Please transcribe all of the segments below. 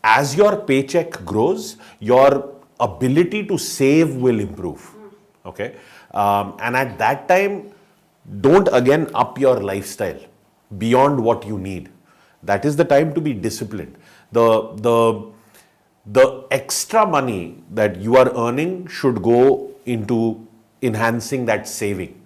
as your paycheck grows, your ability to save will improve. Okay. And at that time, don't again up your lifestyle beyond what you need. That is the time to be disciplined. The extra money that you are earning should go into enhancing that saving,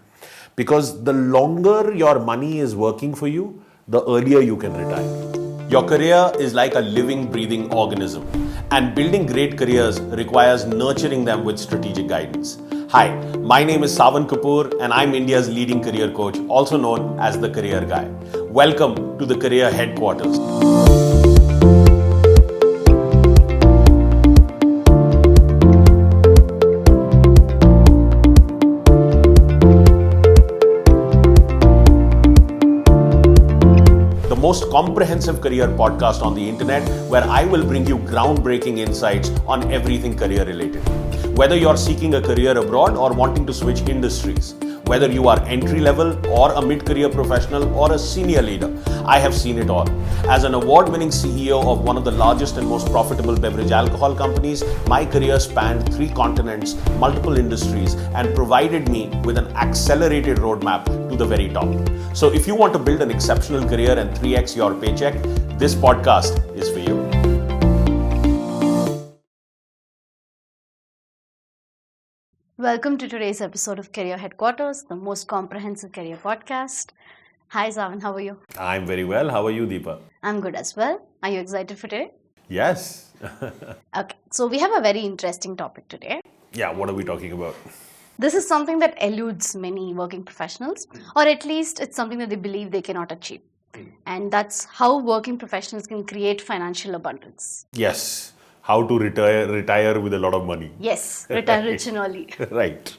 because the longer your money is working for you, the earlier you can retire. Your career is like a living, breathing organism, and building great careers requires nurturing them with strategic guidance. Hi, my name is Sawan Kapoor, and I'm India's leading career coach, also known as the Career Guy. Welcome to the Career Headquarters. Most comprehensive career podcast on the internet, where I will bring you groundbreaking insights on everything career related. Whether you're seeking a career abroad or wanting to switch industries, whether you are entry level or a mid-career professional or a senior leader, I have seen it all. As an award-winning CEO of one of the largest and most profitable beverage alcohol companies, my career spanned 3 continents, multiple industries, and provided me with an accelerated roadmap to the very top. So if you want to build an exceptional career and 3x your paycheck, this podcast is for you. Welcome to today's episode of Career Headquarters, the most comprehensive career podcast. Hi Sawan, how are you? I'm very well. How are you, Deepa? I'm good as well. Are you excited for today? Yes. Okay, so we have a very interesting topic today. Yeah, what are we talking about? This is something that eludes many working professionals, or at least it's something that they believe they cannot achieve. And that's how working professionals can create financial abundance. Yes. How to retire with a lot of money. Yes, retire rich and early. Right.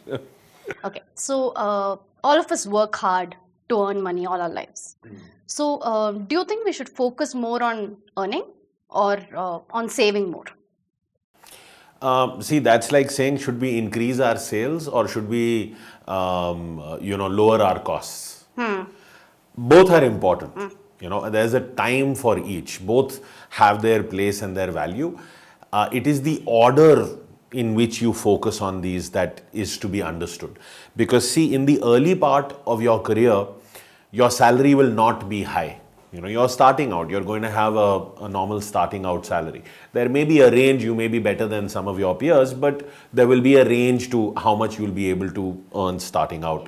Okay, so all of us work hard to earn money all our lives. So do you think we should focus more on earning or on saving more? See, that's like saying, should we increase our sales or should we, lower our costs? Both are important. There's a time for each. Both have their place and their value. It is the order in which you focus on these that is to be understood. Because see, in the early part of your career, your salary will not be high. You're starting out, you're going to have a normal starting out salary. There may be a range, you may be better than some of your peers, but there will be a range to how much you'll be able to earn starting out,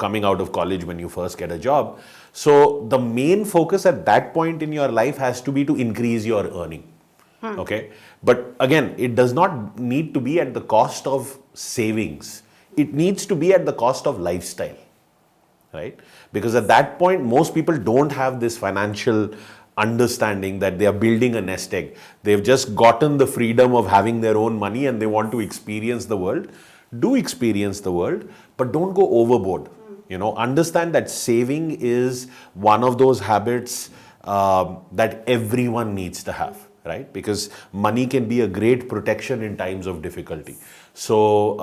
coming out of college when you first get a job. So the main focus at that point in your life has to be to increase your earning. Okay. But again, it does not need to be at the cost of savings. It needs to be at the cost of lifestyle. Right? Because at that point, most people don't have this financial understanding that they are building a nest egg. They've just gotten the freedom of having their own money and they want to experience the world. Do experience the world, but don't go overboard. Understand that saving is one of those habits that everyone needs to have. Right? Because money can be a great protection in times of difficulty. So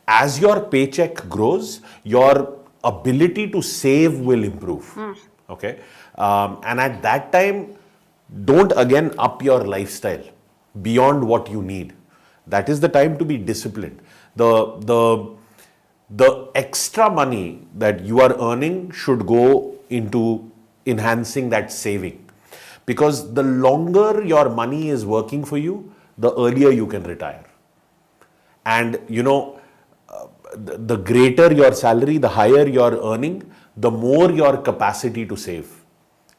as your paycheck grows, your ability to save will improve. Okay. And at that time, don't again up your lifestyle beyond what you need. That is the time to be disciplined. The extra money that you are earning should go into enhancing that saving. Because the longer your money is working for you, the earlier you can retire. And the greater your salary, the higher your earning, the more your capacity to save.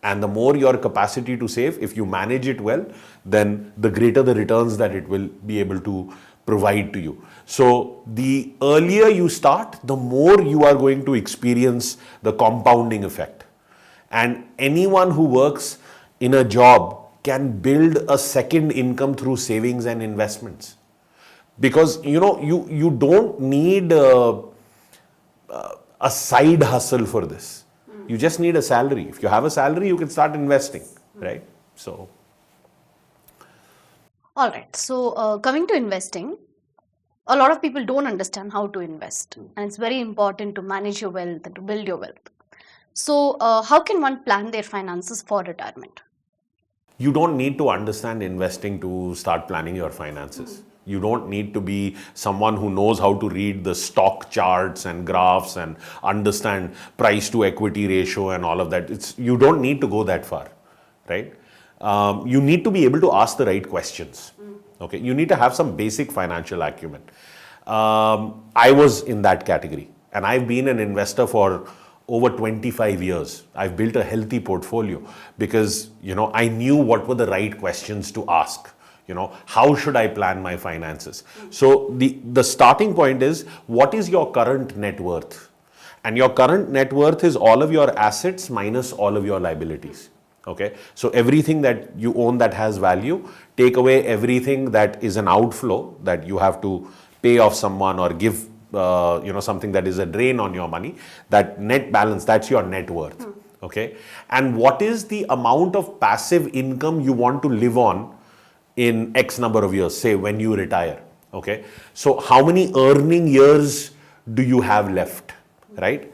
And the more your capacity to save, if you manage it well, then the greater the returns that it will be able to provide to you. So the earlier you start, the more you are going to experience the compounding effect. And anyone who works in a job can build a second income through savings and investments. Because you don't need a side hustle for this. You just need a salary. If you have a salary, you can start investing, right? So, all right. So coming to investing, a lot of people don't understand how to invest, and it's very important to manage your wealth and to build your wealth. So how can one plan their finances for retirement? You don't need to understand investing to start planning your finances. You don't need to be someone who knows how to read the stock charts and graphs and understand price to equity ratio and all of that. You don't need to go that far, right? You need to be able to ask the right questions. Okay, you need to have some basic financial acumen. I was in that category, and I've been an investor for over 25 years. I've built a healthy portfolio because, I knew what were the right questions to ask. How should I plan my finances? So the starting point is, what is your current net worth? And your current net worth is all of your assets minus all of your liabilities. Okay, so everything that you own that has value, take away everything that is an outflow that you have to pay off someone or give something that is a drain on your money. That net balance, that's your net worth. Okay, and what is the amount of passive income you want to live on in X number of years, say when you retire? Okay, so how many earning years do you have left, right?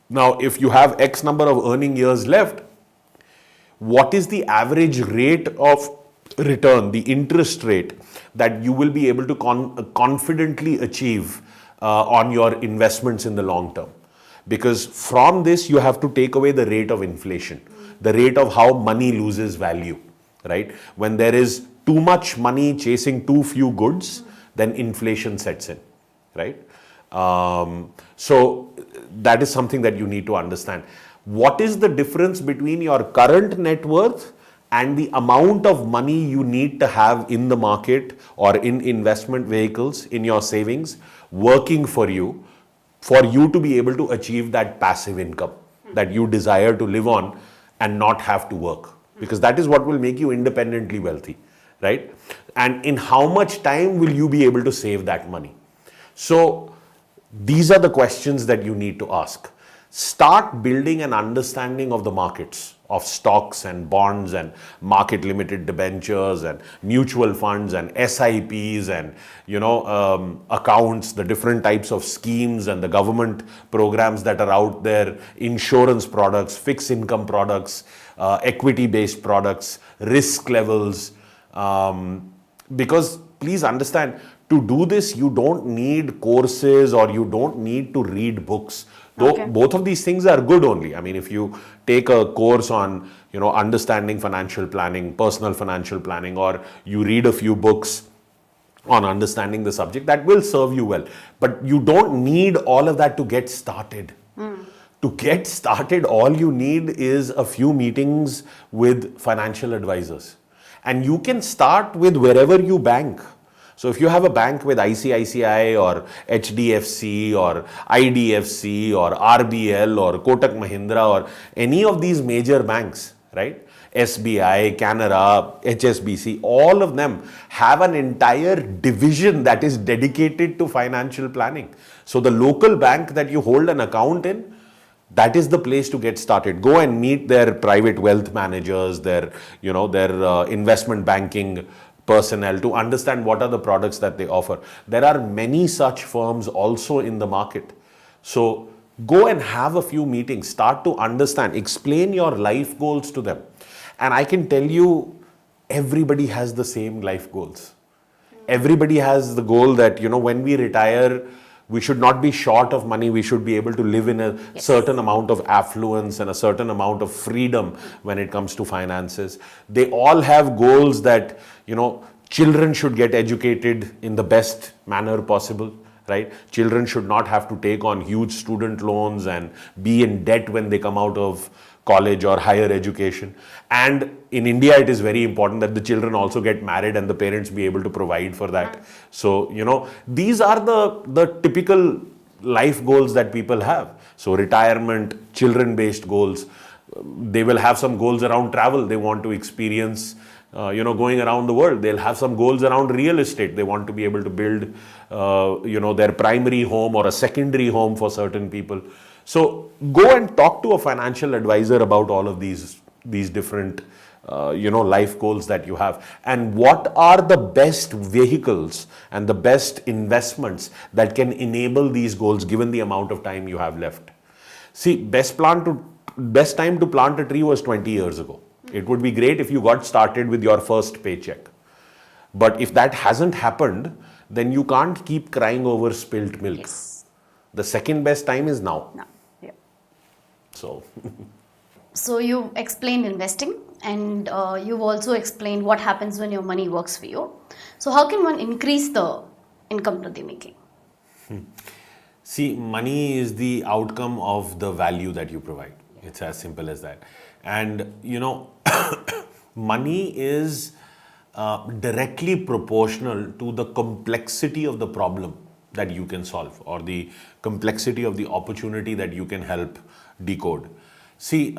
Now, if you have X number of earning years left, what is the average rate of return, the interest rate that you will be able to confidently achieve on your investments in the long term? Because from this, you have to take away the rate of inflation, the rate of how money loses value, right? When there is too much money chasing too few goods, then inflation sets in, right? So that is something that you need to understand. What is the difference between your current net worth and the amount of money you need to have in the market or in investment vehicles, in your savings, working for you to be able to achieve that passive income that you desire to live on and not have to work? Because that is what will make you independently wealthy, right? And in how much time will you be able to save that money? So these are the questions that you need to ask. Start building an understanding of the markets, of stocks and bonds and market limited debentures and mutual funds and SIPs and accounts, the different types of schemes and the government programs that are out there, insurance products, fixed income products, equity based products, risk levels. Because please understand, to do this, you don't need courses or you don't need to read books. Though both of these things are good only. I mean, if you take a course on, understanding financial planning, personal financial planning, or you read a few books on understanding the subject, that will serve you well. But you don't need all of that to get started. To get started, all you need is a few meetings with financial advisors. And you can start with wherever you bank. So if you have a bank with ICICI or HDFC or IDFC or RBL or Kotak Mahindra or any of these major banks, right? SBI, Canara, HSBC, all of them have an entire division that is dedicated to financial planning. So the local bank that you hold an account in, that is the place to get started. Go and meet their private wealth managers, their investment banking personnel to understand what are the products that they offer. There are many such firms also in the market. So go and have a few meetings, start to understand, explain your life goals to them. And I can tell you, everybody has the same life goals. Everybody has the goal that, when we retire, we should not be short of money. We should be able to live in a certain amount of affluence and a certain amount of freedom when it comes to finances. They all have goals that, children should get educated in the best manner possible, right? Children should not have to take on huge student loans and be in debt when they come out of college or higher education. And in India, it is very important that the children also get married and the parents be able to provide for that. So, these are the typical life goals that people have. So retirement, children-based goals. They will have some goals around travel. They want to experience, going around the world. They'll have some goals around real estate. They want to be able to build, their primary home or a secondary home for certain people. So go and talk to a financial advisor about all of these different, life goals that you have. And what are the best vehicles and the best investments that can enable these goals given the amount of time you have left. See, best time to plant a tree was 20 years ago. It would be great if you got started with your first paycheck. But if that hasn't happened, then you can't keep crying over spilt milk. Yes. The second best time is now. No. Yeah. So, So you explained investing, and you've also explained what happens when your money works for you. So how can one increase the income that they're making? see, money is the outcome of the value that you provide. It's as simple as that. And, money is directly proportional to the complexity of the problem that you can solve, or the complexity of the opportunity that you can help decode. See,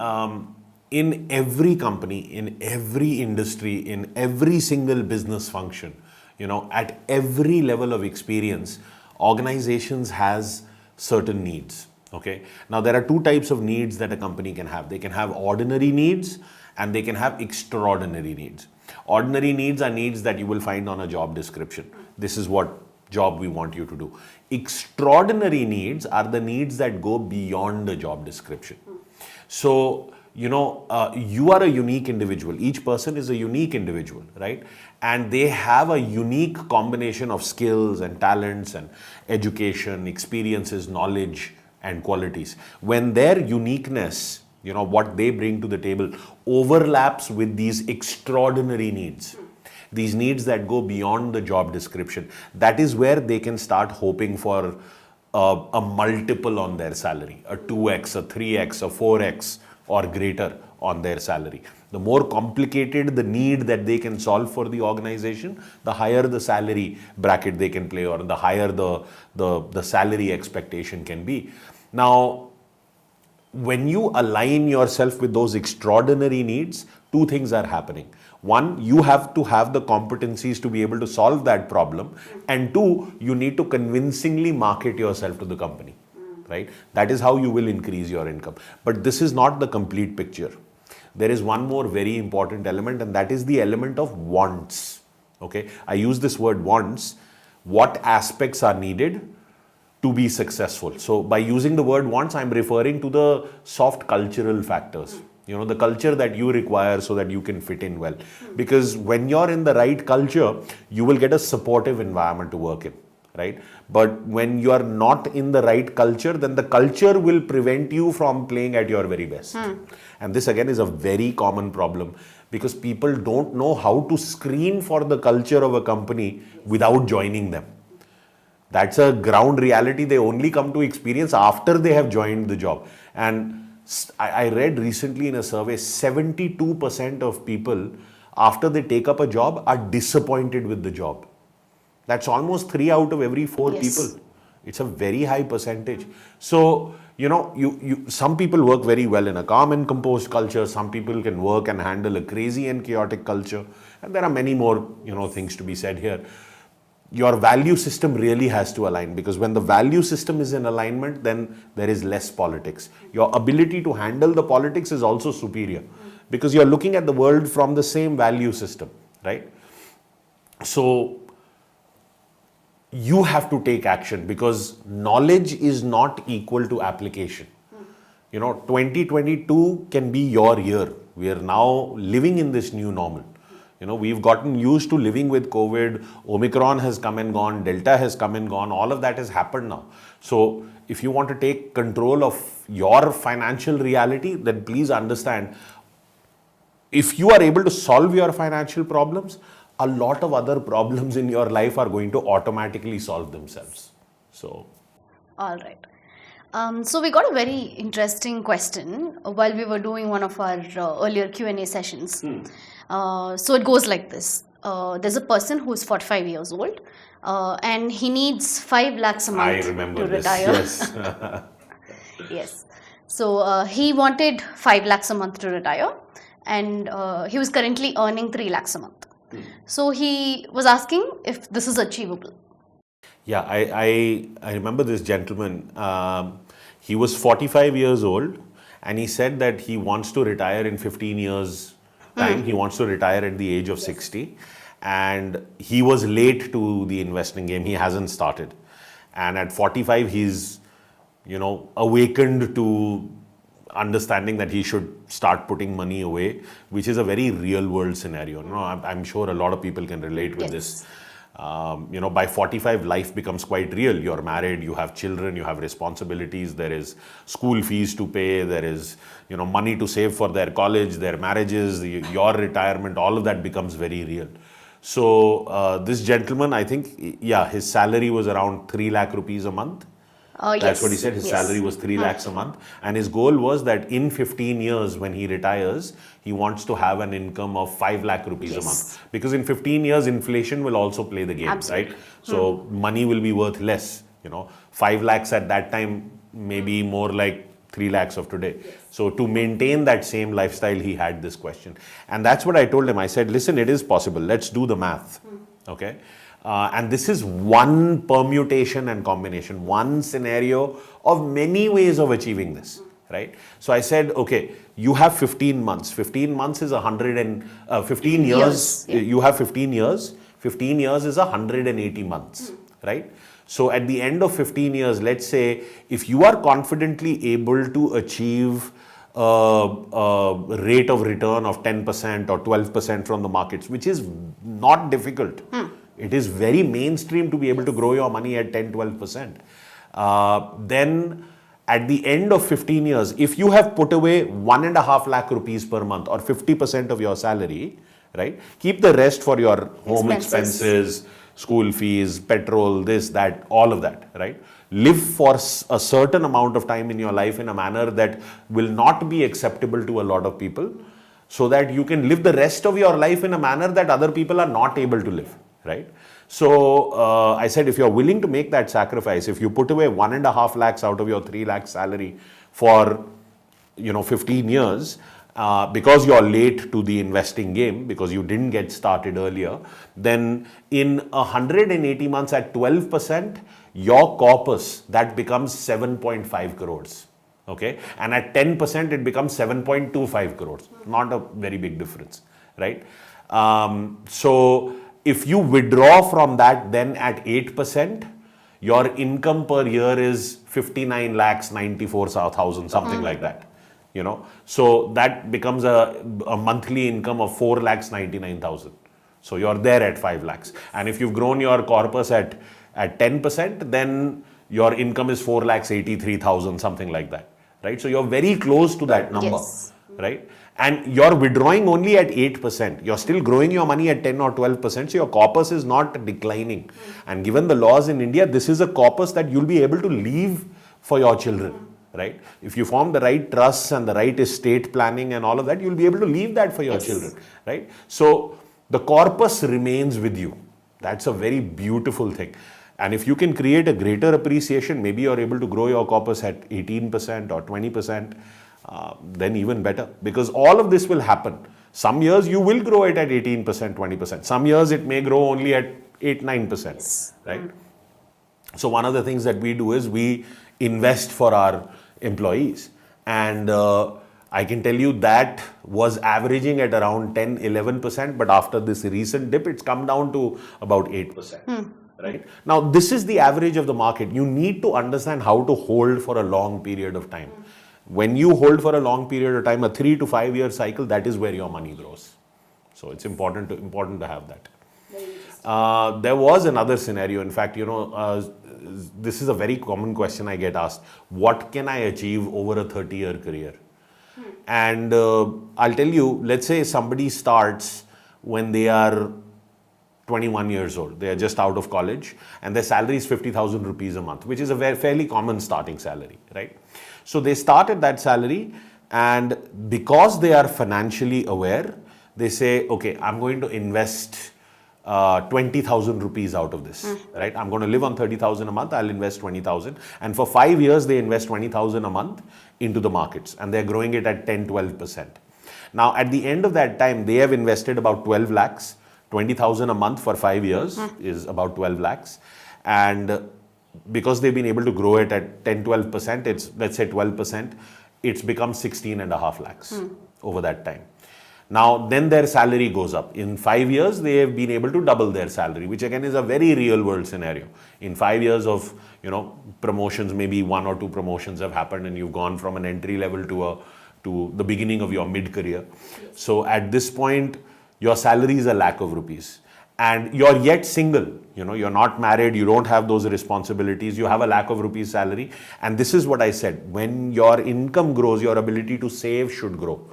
in every company, in every industry, in every single business function, at every level of experience, organizations has certain needs. Okay. Now there are two types of needs that a company can have. They can have ordinary needs and they can have extraordinary needs. Ordinary needs are needs that you will find on a job description. This is what job we want you to do. Extraordinary needs are the needs that go beyond the job description. So, you are a unique individual. Each person is a unique individual, right? And they have a unique combination of skills and talents and education, experiences, knowledge, and qualities. When their uniqueness, what they bring to the table, overlaps with these extraordinary needs, these needs that go beyond the job description, that is where they can start hoping for a multiple on their salary, a 2x, a 3x, a 4x or greater on their salary. The more complicated the need that they can solve for the organization, the higher the salary bracket they can play, or the higher the salary expectation can be. Now, when you align yourself with those extraordinary needs, two things are happening. One, you have to have the competencies to be able to solve that problem. And two, you need to convincingly market yourself to the company, right? That is how you will increase your income. But this is not the complete picture. There is one more very important element, and that is the element of wants. Okay, I use this word wants. What aspects are needed to be successful? So by using the word wants, I'm referring to the soft cultural factors. The culture that you require so that you can fit in well. Because when you're in the right culture, you will get a supportive environment to work in, right? But when you are not in the right culture, then the culture will prevent you from playing at your very best. And this again is a very common problem, because people don't know how to screen for the culture of a company without joining them. That's a ground reality they only come to experience after they have joined the job. And I read recently in a survey, 72% of people, after they take up a job, are disappointed with the job. That's almost 3 out of every 4 people. It's a very high percentage. So, some people work very well in a calm and composed culture. Some people can work and handle a crazy and chaotic culture. And there are many more, things to be said here. Your value system really has to align, because when the value system is in alignment, then there is less politics. Your ability to handle the politics is also superior, because you're looking at the world from the same value system, right? So you have to take action, because knowledge is not equal to application. 2022 can be your year. We are now living in this new normal. We've gotten used to living with COVID. Omicron has come and gone. Delta has come and gone. All of that has happened now. So if you want to take control of your financial reality, then please understand, if you are able to solve your financial problems, a lot of other problems in your life are going to automatically solve themselves. So, all right. So we got a very interesting question while we were doing one of our earlier Q&A sessions. So it goes like this. There's a person who's 45 years old and he needs 5 lakhs a month to retire. Yes. Yes. So he wanted 5 lakhs a month to retire, and he was currently earning 3 lakhs a month. So he was asking if this is achievable. Yeah, I remember this gentleman. He was 45 years old and he said that he wants to retire in 15 years time. He wants to retire at the age of 60, and he was late to the investing game. He hasn't started. And at 45, he's, awakened to understanding that he should start putting money away, which is a very real world scenario. I'm sure a lot of people can relate with this. By 45, life becomes quite real. You're married, you have children, you have responsibilities, there is school fees to pay, there is, money to save for their college, their marriages, your retirement, all of that becomes very real. So this gentleman, I think, his salary was around 3 lakh rupees a month. That's what he said. His salary was 3 lakhs a month. And his goal was that in 15 years, when he retires, he wants to have an income of 5 lakh rupees a month. Because in 15 years, inflation will also play the game, right? So money will be worth less. 5 lakhs at that time, maybe more like 3 lakhs of today. So to maintain that same lifestyle, he had this question. And that's what I told him. I said, listen, it is possible. Let's do the math. Okay. And this is one permutation and combination, one scenario of many ways of achieving this, right? So I said, okay, you have 15 months. 15 months is 15 years. You have 15 years. 15 years is 180 months, right? So at the end of 15 years, let's say, if you are confidently able to achieve a rate of return of 10% or 12% from the markets, which is not difficult. It is very mainstream to be able to grow your money at 10-12%. Then at the end of 15 years, if you have put away 1.5 lakh rupees per month or 50% of your salary, right? Keep the rest for your home expenses, school fees, petrol, this, that, all of that, right? Live for a certain amount of time in your life in a manner that will not be acceptable to a lot of people, so that you can live the rest of your life in a manner that other people are not able to live. Right? So I said, if you're willing to make that sacrifice, if you put away 1.5 lakhs out of your 3 lakh salary for 15 years, because you're late to the investing game, because you didn't get started earlier, then in 180 months at 12%, your corpus, that becomes 7.5 crores. Okay, and at 10% it becomes 7.25 crores. Not a very big difference, right? So if you withdraw from that, then at 8%, your income per year is 59 lakhs 94,000, something like that. So that becomes a monthly income of 4 lakhs 99,000. So you're there at 5 lakhs. And if you've grown your corpus at 10%, then your income is 4 lakhs 83,000, something like that. Right? So you're very close to that number. Right? And you're withdrawing only at 8%. You're still growing your money at 10 or 12%. So your corpus is not declining. And given the laws in India, this is a corpus that you'll be able to leave for your children. Right? If you form the right trusts and the right estate planning and all of that, you'll be able to leave that for your children. Right? So the corpus remains with you. That's a very beautiful thing. And if you can create a greater appreciation, maybe you're able to grow your corpus at 18% or 20%. Then even better, because all of this will happen. Some years you will grow it at 18%, 20%. Some years it may grow only at 8-9%, right? So one of the things that we do is we invest for our employees. And I can tell you that was averaging at around 10-11%, but after this recent dip, it's come down to about 8%. Right? Now, this is the average of the market. You need to understand how to hold for a long period of time. When you hold for a long period of time, a 3 to 5 year cycle, that is where your money grows. So it's important to have that. There was another scenario. In fact, this is a very common question I get asked. What can I achieve over a 30-year career? And I'll tell you, let's say somebody starts when they are 21 years old. They are just out of college and their salary is 50,000 rupees a month, which is a fairly common starting salary, right? So they start at that salary, and because they are financially aware, they say, okay, I'm going to invest 20,000 rupees out of this, right? I'm going to live on 30,000 a month. I'll invest 20,000. And for 5 years, they invest 20,000 a month into the markets, and they're growing it at 10-12%. Now, at the end of that time, they have invested about 12 lakhs. 20,000 a month for 5 years is about 12 lakhs. And because they've been able to grow it at 10-12%, it's, let's say 12%, it's become 16.5 lakhs over that time. Now, then their salary goes up. In 5 years, they have been able to double their salary, which again is a very real world scenario. In 5 years of, promotions, maybe 1 or 2 promotions have happened and you've gone from an entry level to the beginning of your mid-career. So at this point, your salary is a lakh of rupees. And you're yet single, you're not married, you don't have those responsibilities, you have a lakh of rupees salary. And this is what I said, when your income grows, your ability to save should grow.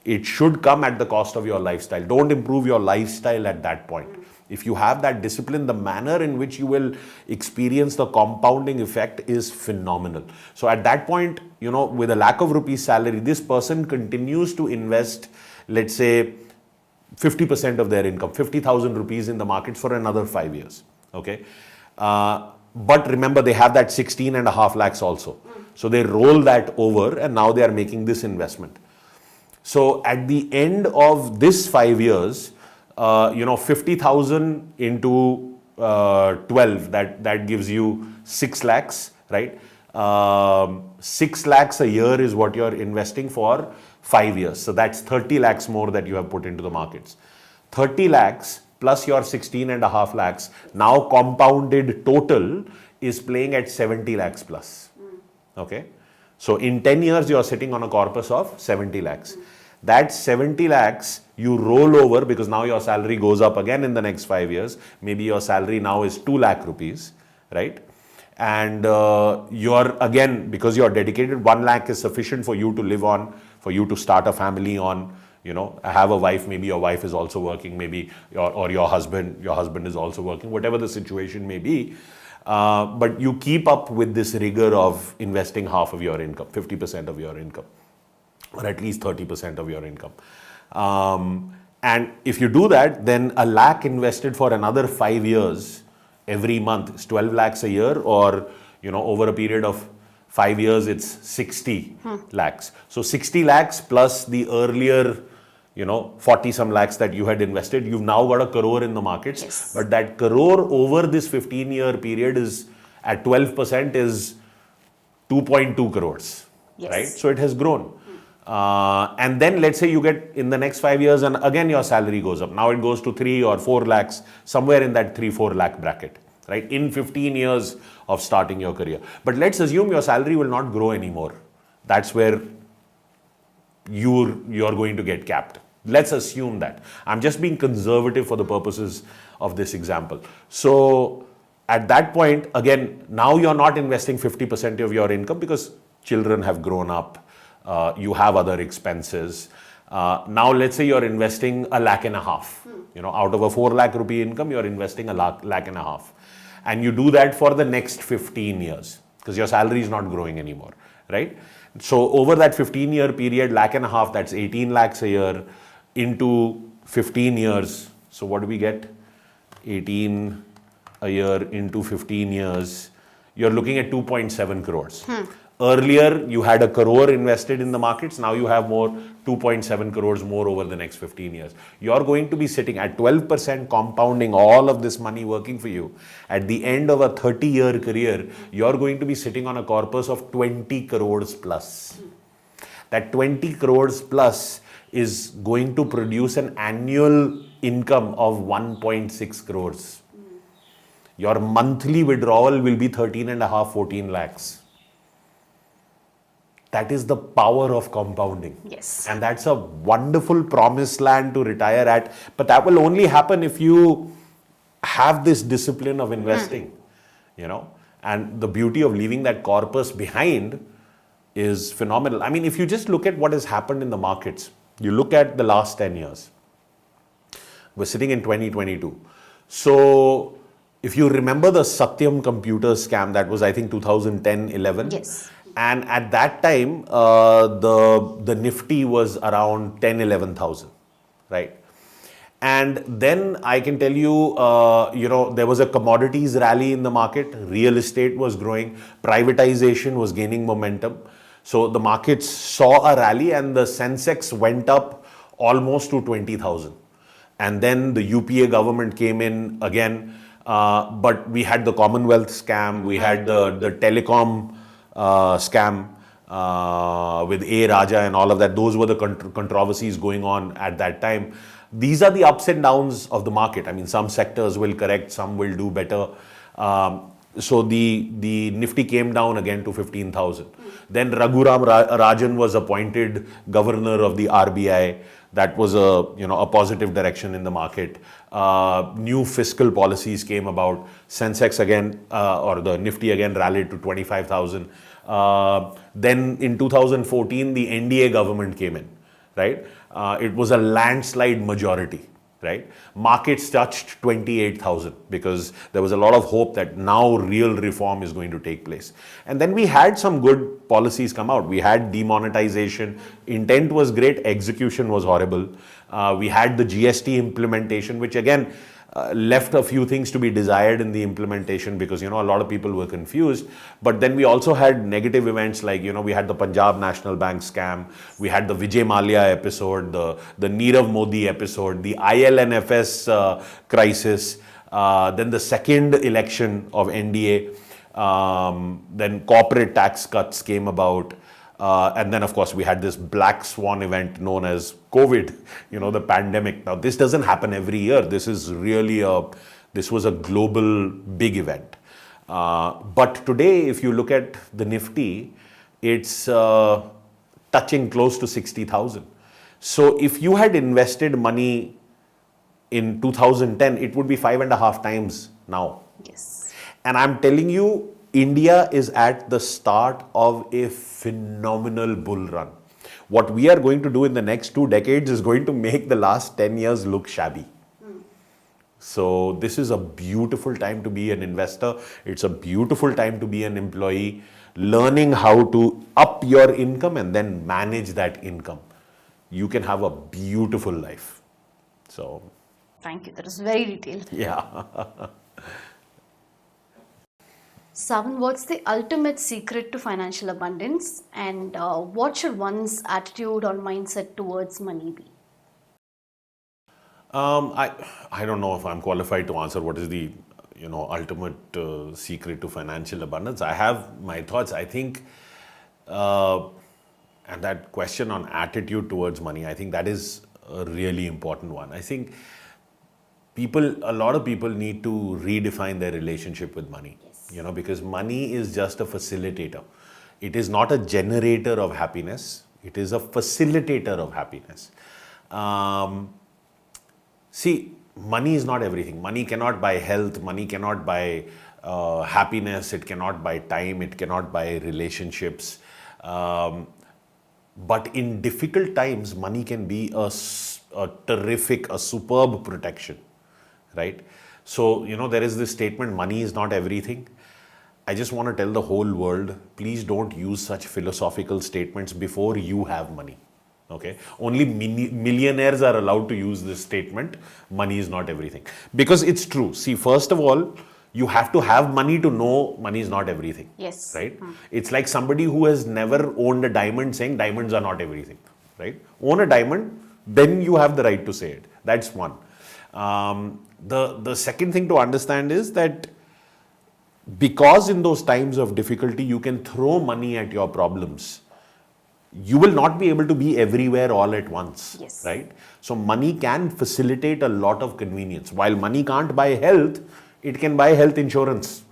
It should come at the cost of your lifestyle. Don't improve your lifestyle at that point. If you have that discipline, the manner in which you will experience the compounding effect is phenomenal. So at that point, with a lakh of rupees salary, this person continues to invest, let's say, 50% of their income, 50,000 rupees in the markets for another 5 years. Okay. But remember, they have that 16.5 lakhs also. So they roll that over and now they are making this investment. So at the end of this 5 years, 50,000 into 12, that gives you 6 lakhs, right? 6 lakhs a year is what you're investing for 5 years. So that's 30 lakhs more that you have put into the markets. 30 lakhs plus your 16.5 lakhs, now compounded total is playing at 70 lakhs plus. Okay. So in 10 years, you're sitting on a corpus of 70 lakhs. That 70 lakhs you roll over because now your salary goes up again in the next 5 years. Maybe your salary now is 2 lakh rupees, right? And you're again, because you're dedicated, 1 lakh is sufficient for you to live on, for you to start a family on, have a wife, maybe your wife is also working, maybe your husband is also working, whatever the situation may be. But you keep up with this rigor of investing half of your income, 50% of your income, or at least 30% of your income. And if you do that, then a lakh invested for another 5 years every month is 12 lakhs a year, or over a period of 5 years it's 60 lakhs. So 60 lakhs plus the earlier 40 some lakhs that you had invested, you've now got a crore in the markets. Yes. But that crore over this 15-year period is at 12% is 2.2 crores. Yes. Right? So it has grown. And then let's say you get in the next 5 years and again your salary goes up. Now it goes to 3 or 4 lakhs, somewhere in that 3-4 lakh bracket, right? In 15 years of starting your career. But let's assume your salary will not grow anymore. That's where you're going to get capped. Let's assume that. I'm just being conservative for the purposes of this example. So at that point, again, now you're not investing 50% of your income because children have grown up. You have other expenses. Now let's say you're investing 1.5 lakh. Out of a 4 lakh rupee income, you're investing 1.5 lakh. And you do that for the next 15 years because your salary is not growing anymore, right? So over that 15-year period, 1.5 lakh, that's 18 lakhs a year into 15 years. So what do we get? 18 a year into 15 years. You're looking at 2.7 crores. Earlier, you had a crore invested in the markets. Now you have 2.7 crores more over the next 15 years. You're going to be sitting at 12% compounding all of this money working for you. At the end of a 30-year career, you're going to be sitting on a corpus of 20 crores plus. That 20 crores plus is going to produce an annual income of 1.6 crores. Your monthly withdrawal will be 13.5, 14 lakhs. That is the power of compounding. Yes. And that's a wonderful promised land to retire at. But that will only happen if you have this discipline of investing, And the beauty of leaving that corpus behind is phenomenal. I mean, if you just look at what has happened in the markets, you look at the last 10 years. We're sitting in 2022. So if you remember the Satyam computer scam, that was, I think, 2010-11. Yes. And at that time, the Nifty was around 11,000, right? And then I can tell you, there was a commodities rally in the market. Real estate was growing. Privatization was gaining momentum. So the markets saw a rally and the Sensex went up almost to 20,000. And then the UPA government came in again. But we had the Commonwealth scam. We had the telecom scam. with A. Raja and all of that. Those were the controversies going on at that time. These are the ups and downs of the market. I mean, some sectors will correct, some will do better. So the Nifty came down again to 15,000. Then Raghuram Rajan was appointed governor of the RBI. That was a positive direction in the market. New fiscal policies came about. Sensex again, or the Nifty again rallied to 25,000. Then in 2014, the NDA government came in, right? It was a landslide majority, right? Markets touched 28,000 because there was a lot of hope that now real reform is going to take place. And then we had some good policies come out. We had demonetization. Intent was great. Execution was horrible. We had the GST implementation, which again left a few things to be desired in the implementation because, a lot of people were confused. But then we also had negative events like, we had the Punjab National Bank scam. We had the Vijay Mallya episode, the Nirav Modi episode, the ILNFS crisis, then the second election of NDA, then corporate tax cuts came about. And then, of course, we had this black swan event known as COVID, the pandemic. Now, this doesn't happen every year. This is really this was a global big event. But today, if you look at the Nifty, it's touching close to 60,000. So if you had invested money in 2010, it would be 5.5 times now. Yes. And I'm telling you, India is at the start of a phenomenal bull run. What we are going to do in the next 2 decades is going to make the last 10 years look shabby. So this is a beautiful time to be an investor. It's a beautiful time to be an employee, learning how to up your income and then manage that income. You can have a beautiful life. So, thank you. That is very detailed. yeah. Sawan, what's the ultimate secret to financial abundance, and what should one's attitude or mindset towards money be? I don't know if I'm qualified to answer what is the ultimate secret to financial abundance. I have my thoughts. I think, and that question on attitude towards money, I think that is a really important one. I think a lot of people need to redefine their relationship with money. Because money is just a facilitator. It is not a generator of happiness. It is a facilitator of happiness. See, money is not everything. Money cannot buy health. Money cannot buy happiness. It cannot buy time. It cannot buy relationships. But in difficult times, money can be a superb protection, right? So, there is this statement, money is not everything. I just want to tell the whole world, please don't use such philosophical statements before you have money. Okay? Only millionaires are allowed to use this statement, money is not everything. Because it's true. See, first of all, you have to have money to know money is not everything. Yes. Right? It's like somebody who has never owned a diamond saying diamonds are not everything. Right? Own a diamond, then you have the right to say it. That's one. The second thing to understand is that because in those times of difficulty, you can throw money at your problems. You will not be able to be everywhere all at once, yes. Right? So money can facilitate a lot of convenience. While money can't buy health, it can buy health insurance,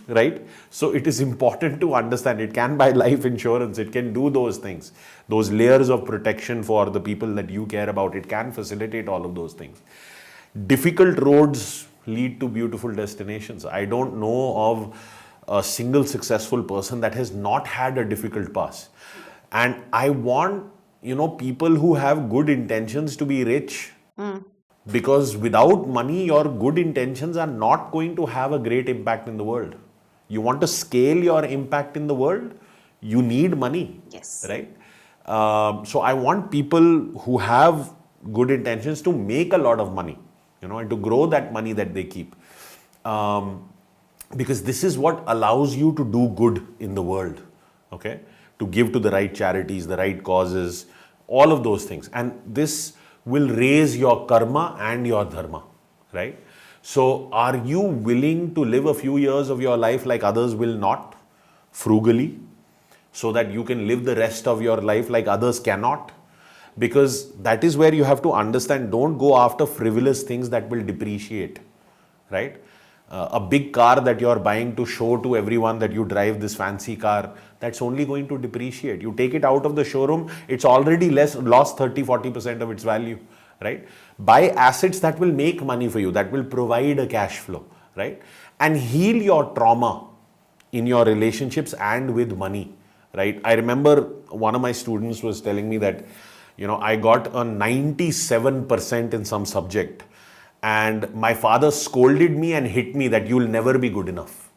right? So it is important to understand it can buy life insurance. It can do those things, those layers of protection for the people that you care about. It can facilitate all of those things. Difficult roads lead to beautiful destinations. I don't know of a single successful person that has not had a difficult past. And I want, people who have good intentions to be rich. Because without money, your good intentions are not going to have a great impact in the world. You want to scale your impact in the world, you need money. Yes. Right? So I want people who have good intentions to make a lot of money. And to grow that money that they keep. Because this is what allows you to do good in the world, okay? To give to the right charities, the right causes, all of those things. And this will raise your karma and your dharma, right? So are you willing to live a few years of your life like others will not? Frugally, so that you can live the rest of your life like others cannot? Because that is where you have to understand, don't go after frivolous things that will depreciate, right? A big car that you're buying to show to everyone that you drive this fancy car, that's only going to depreciate. You take it out of the showroom, it's already lost 30-40% of its value, right? Buy assets that will make money for you, that will provide a cash flow, right? And heal your trauma in your relationships and with money, right? I remember one of my students was telling me that, I got a 97% in some subject, and my father scolded me and hit me that you'll never be good enough.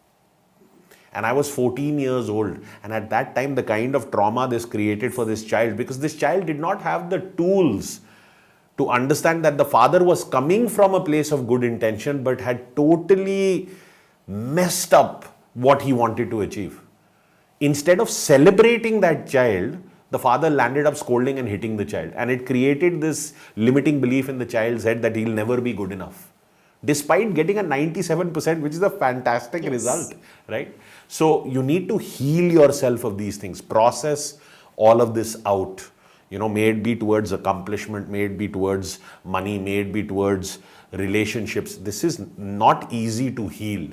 And I was 14 years old. And at that time, the kind of trauma this created for this child, because this child did not have the tools to understand that the father was coming from a place of good intention, but had totally messed up what he wanted to achieve. Instead of celebrating that child, the father landed up scolding and hitting the child. And it created this limiting belief in the child's head that he'll never be good enough, despite getting a 97%, which is a fantastic result, right? So you need to heal yourself of these things, process all of this out. May it be towards accomplishment, may it be towards money, may it be towards relationships. This is not easy to heal,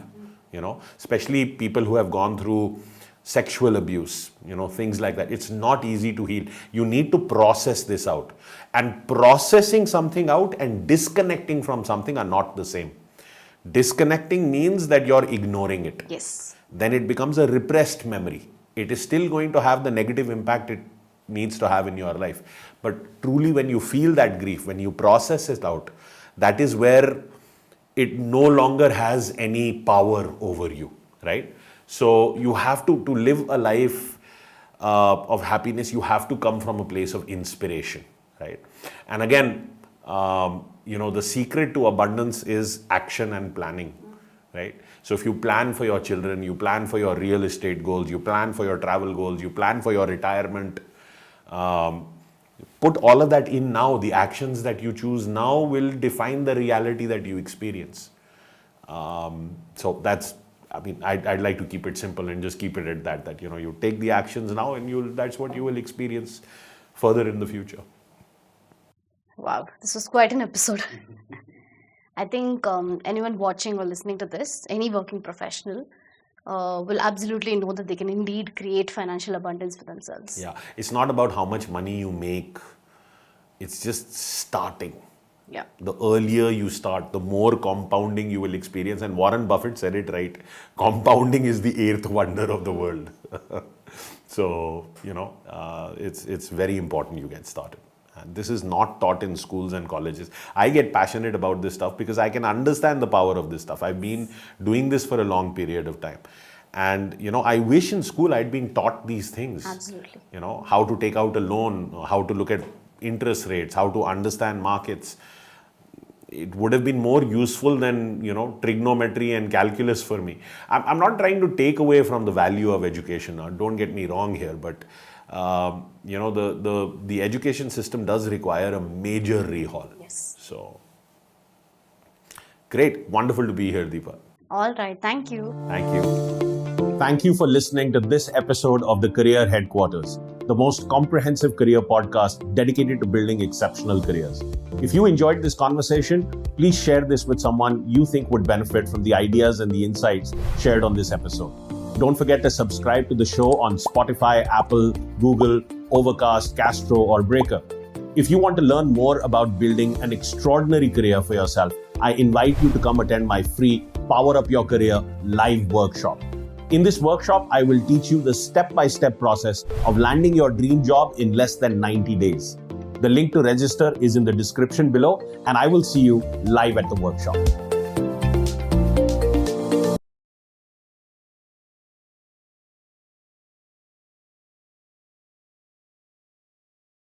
especially people who have gone through sexual abuse, things like that. It's not easy to heal. You need to process this out. And processing something out and disconnecting from something are not the same. Disconnecting means that you're ignoring it. Yes. Then it becomes a repressed memory. It is still going to have the negative impact it needs to have in your life. But truly, when you feel that grief, when you process it out, that is where it no longer has any power over you, right? So you have to live a life of happiness, you have to come from a place of inspiration, right? And again, the secret to abundance is action and planning, right? So if you plan for your children, you plan for your real estate goals, you plan for your travel goals, you plan for your retirement, put all of that in now. The actions that you choose now will define the reality that you experience. So that's, I'd like to keep it simple and just keep it at that you take the actions now and that's what you will experience further in the future. Wow, this was quite an episode. I think anyone watching or listening to this, any working professional, will absolutely know that they can indeed create financial abundance for themselves. Yeah, it's not about how much money you make. It's just starting. Yeah. The earlier you start, the more compounding you will experience. And Warren Buffett said it right. Compounding is the eighth wonder of the world. So, it's very important you get started. And this is not taught in schools and colleges. I get passionate about this stuff because I can understand the power of this stuff. I've been doing this for a long period of time. And, I wish in school I'd been taught these things. Absolutely. How to take out a loan, how to look at interest rates, how to understand markets. It would have been more useful than, trigonometry and calculus for me. I'm not trying to take away from the value of education. Don't get me wrong here, but, the education system does require a major rehaul. Yes. So, great. Wonderful to be here, Deepa. All right. Thank you. Thank you. Thank you for listening to this episode of the Career Headquarters, the most comprehensive career podcast dedicated to building exceptional careers. If you enjoyed this conversation, please share this with someone you think would benefit from the ideas and the insights shared on this episode. Don't forget to subscribe to the show on Spotify, Apple, Google, Overcast, Castro, or Breaker. If you want to learn more about building an extraordinary career for yourself, I invite you to come attend my free Power Up Your Career live workshop. In this workshop, I will teach you the step-by-step process of landing your dream job in less than 90 days. The link to register is in the description below, and I will see you live at the workshop.